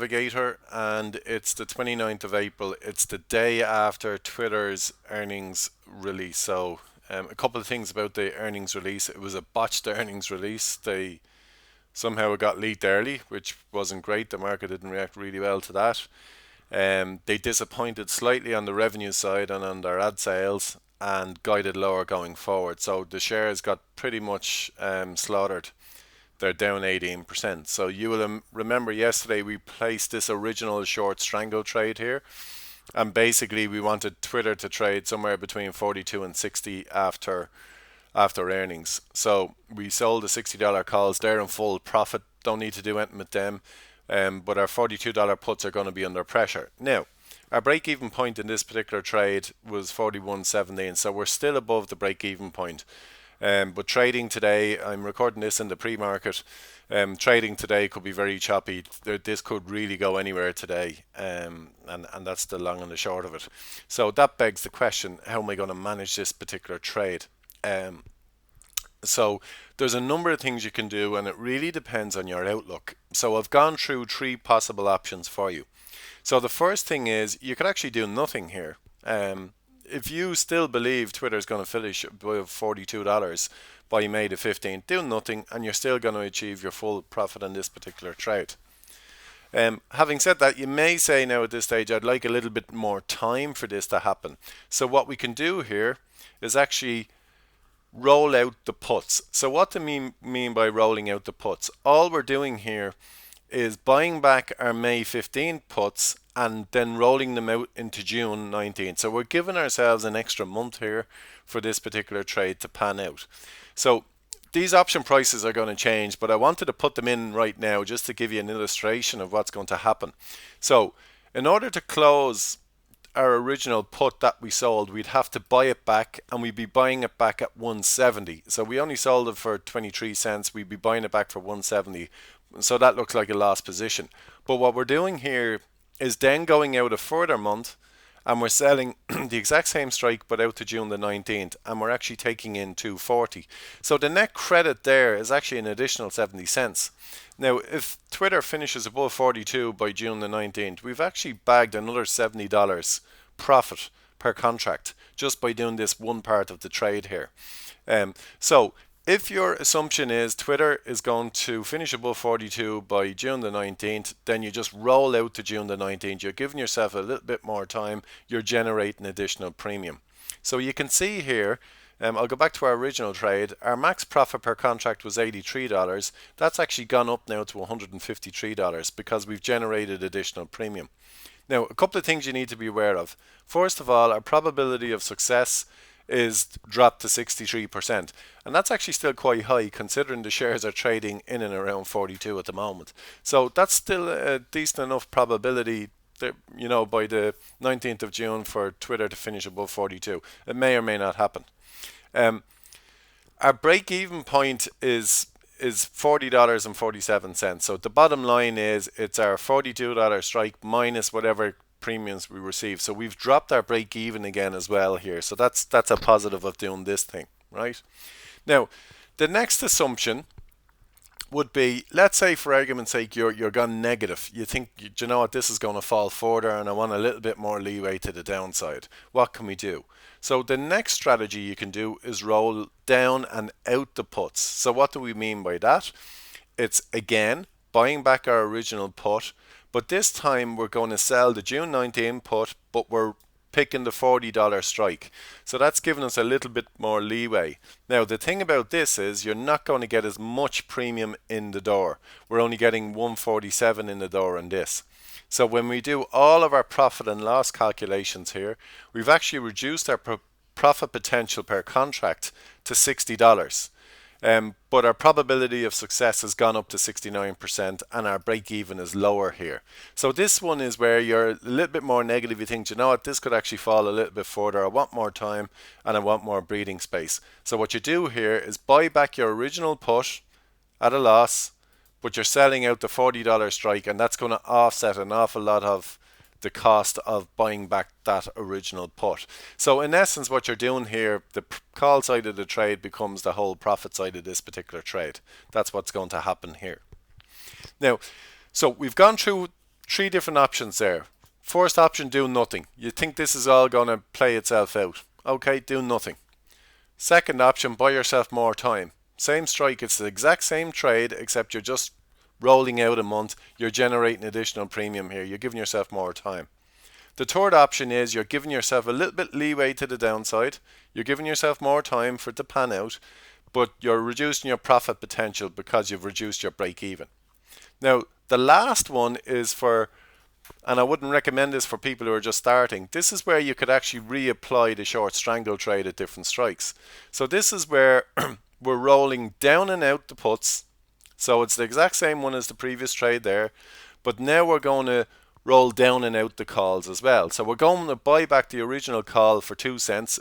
Navigator, and it's the 29th of April. It's the day after Twitter's earnings release. So, a couple of things about the earnings release. It was a botched earnings release. They somehow it got leaked early, which wasn't great. The market didn't react really well to that. They disappointed slightly on the revenue side and on their ad sales and guided lower going forward. So the shares got pretty much slaughtered. They're down 18%. So you will remember yesterday we placed this original short strangle trade here. And basically we wanted Twitter to trade somewhere between 42 and 60 after earnings. So we sold the $60 calls. They're in full profit. Don't need to do anything with them. But our $42 puts are going to be under pressure. Now, our break-even point in this particular trade was 41.17, so we're still above the break-even point. But trading today, I'm recording this in the pre-market. Trading today could be very choppy. This could really go anywhere today, and that's the long and the short of it. So that begs the question: how am I going to manage this particular trade? Um, so there's a number of things you can do, and it really depends on your outlook. So I've gone through three possible options for you. So the first thing is you could actually do nothing here. If you still believe Twitter is going to finish above $42 by May the 15th, do nothing, and you're still going to achieve your full profit on this particular trade. Having said that, you may say now at this stage, I'd like a little bit more time for this to happen. So what we can do here is actually roll out the puts. So what do I mean by rolling out the puts? All we're doing here is buying back our May 15th puts and then rolling them out into June 19th. So we're giving ourselves an extra month here for this particular trade to pan out. So these option prices are going to change, but I wanted to put them in right now just to give you an illustration of what's going to happen. So in order to close our original put that we sold, we'd have to buy it back, and we'd be buying it back at 170. So we only sold it for 23 cents. We'd be buying it back for 170. So that looks like a lost position. But what we're doing here is then going out a further month, and we're selling the exact same strike but out to June the 19th, and we're actually taking in 240. So the net credit there is actually an additional 70 cents. Now, if Twitter finishes above 42 by June the 19th, we've actually bagged another $70 profit per contract just by doing this one part of the trade here. So if your assumption is Twitter is going to finish above 42 by June the 19th, then you just roll out to June the 19th. You're giving yourself a little bit more time. You're generating additional premium. So you can see here, I'll go back to our original trade. Our max profit per contract was $83. That's actually gone up now to $153 because we've generated additional premium. Now, a couple of things you need to be aware of. First of all, our probability of success is dropped to 63%, and that's actually still quite high considering the shares are trading in and around 42 at the moment. So that's still a decent enough probability that, by the 19th of June for Twitter to finish above 42. It may or may not happen. Um, our break-even point is $40.47. So the bottom line is it's our $42 strike minus whatever premiums we receive. So we've dropped our break even again as well here. So that's a positive of doing this thing, right? Now, the next assumption would be, let's say for argument's sake you're gone negative. You think, you know what, this is going to fall further and I want a little bit more leeway to the downside. What can we do? So the next strategy you can do is roll down and out the puts. So what do we mean by that? It's again buying back our original put, but this time we're going to sell the June 19 put, but we're picking the $40 strike. So that's giving us a little bit more leeway. Now the thing about this is you're not going to get as much premium in the door. We're only getting 147 in the door on this. So when we do all of our profit and loss calculations here, we've actually reduced our profit potential per contract to $60. But our probability of success has gone up to 69% and our break even is lower here. So this one is where you're a little bit more negative. You think, you know what, this could actually fall a little bit further. I want more time and I want more breathing space. So what you do here is buy back your original put at a loss, but you're selling out the $40 strike, and that's going to offset an awful lot of the cost of buying back that original put. So in essence, what you're doing here, the call side of the trade becomes the whole profit side of this particular trade. That's what's going to happen here. Now, so we've gone through three different options there. First option, do nothing. You think this is all going to play itself out. Okay, do nothing. Second option, buy yourself more time. Same strike, it's the exact same trade, except you're just rolling out a month. You're generating additional premium here. You're giving yourself more time. The third option is you're giving yourself a little bit leeway to the downside. You're giving yourself more time for it to pan out, but you're reducing your profit potential because you've reduced your break even. Now, the last one is for, and I wouldn't recommend this for people who are just starting, this is where you could actually reapply the short strangle trade at different strikes. So this is where we're rolling down and out the puts. So it's the exact same one as the previous trade there, but now we're going to roll down and out the calls as well. So we're going to buy back the original call for 2 cents,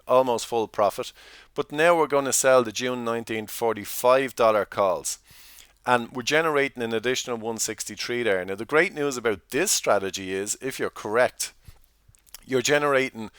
almost full profit, but now we're going to sell the June 19th $45 calls, and we're generating an additional 163 there. Now the great news about this strategy is, if you're correct, you're generating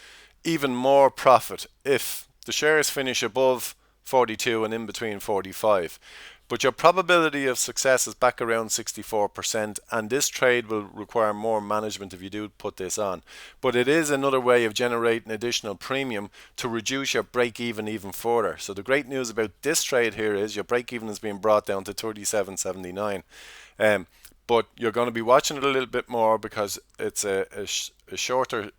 even more profit if the shares finish above 42 and in between 45. But your probability of success is back around 64%, and this trade will require more management if you do put this on. But it is another way of generating additional premium to reduce your break even further. So the great news about this trade here is your break even is being brought down to 37.79. But you're going to be watching it a little bit more because it's a shorter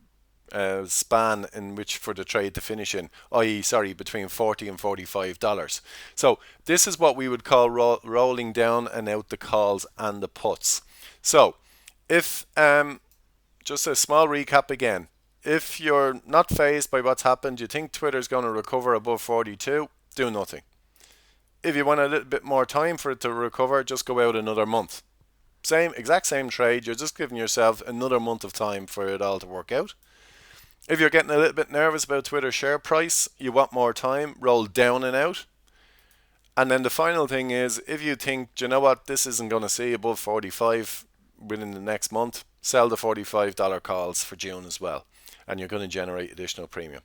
span in which for the trade to finish in, i.e. between $40 and $45. So this is what we would call rolling down and out the calls and the puts. So if just a small recap again, if you're not fazed by what's happened, you think Twitter's going to recover above 42, do nothing. If you want a little bit more time for it to recover, just go out another month. Exact same trade, you're just giving yourself another month of time for it all to work out. If you're getting a little bit nervous about Twitter's share price, you want more time, roll down and out. And then the final thing is, if you think, do you know what, this isn't going to see above 45 within the next month, sell the $45 calls for June as well, and you're going to generate additional premium.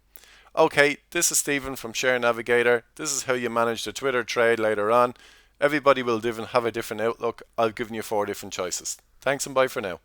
Okay, this is Stephen from Share Navigator. This is how you manage the Twitter trade later on. Everybody will have a different outlook. I've given you 4 different choices. Thanks and bye for now.